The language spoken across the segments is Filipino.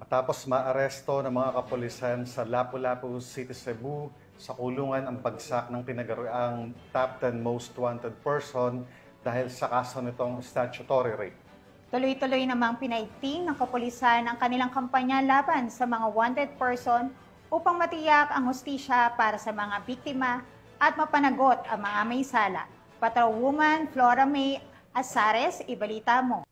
Matapos maaresto ng mga kapulisan sa Lapu-Lapu City, Cebu, sa kulungan ang bagsak ng pinagariang top 10 most wanted person dahil sa kaso nitong statutory rape. Tuloy-tuloy namang pinaigting ng kapulisan ang kanilang kampanya laban sa mga wanted person upang matiyak ang hustisya para sa mga biktima at mapanagot ang mga may sala. Patrolwoman Flora May Azares, ibalita mo.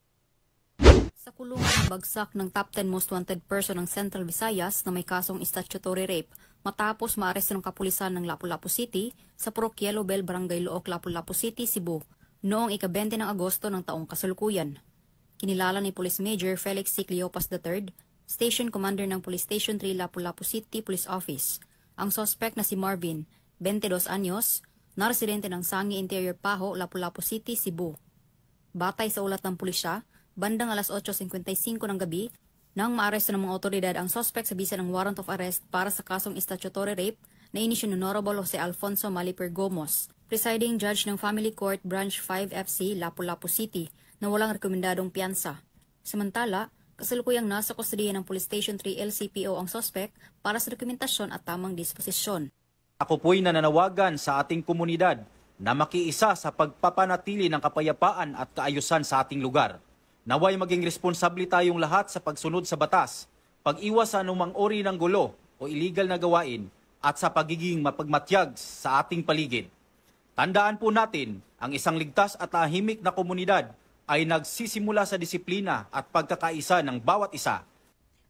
Sa kulungan ng bagsak ng top 10 most wanted person ng Central Visayas na may kasong statutory rape matapos maaresto ng kapulisan ng Lapu-Lapu City sa Purok Yellow Bell, Barangay Luok, Lapu-Lapu City, Cebu noong ika-20 ng Agosto ng taong kasalukuyan. Kinilala ni Police Major Felix C. Cleopas III, Station Commander ng Police Station 3 Lapu-Lapu City Police Office, ang suspect na si Marvin, 22 anyos, na residente ng Sangi Interior Paho, Lapu-Lapu City, Cebu. Batay sa ulat ng pulisya, bandang alas 8:55 ng gabi, nang maaresto ng mga otoridad ang suspect sa bisa ng warrant of arrest para sa kasong statutory rape na inisyu ni Honorable Jose Alfonso Maliper Gomos, presiding judge ng Family Court Branch 5 FC, Lapu-Lapu City, na walang rekomendadong piyansa. Samantala, kasalukuyang nasa kustodiya ng Police Station 3 LCPO ang suspect para sa dokumentasyon at tamang disposisyon. Ako po'y nananawagan sa ating komunidad na makiisa sa pagpapanatili ng kapayapaan at kaayusan sa ating lugar. Naway maging responsable tayong lahat sa pagsunod sa batas, pag-iwas sa anumang uri ng gulo o illegal na gawain at sa pagiging mapagmatyag sa ating paligid. Tandaan po natin, ang isang ligtas at tahimik na komunidad ay nagsisimula sa disiplina at pagkakaisa ng bawat isa.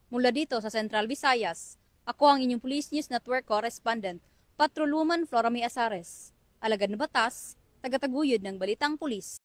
Mula dito sa Central Visayas, ako ang inyong Police News Network correspondent, Patrolwoman Flora May Azares. Alagad na batas, tagataguyod ng Balitang Pulis.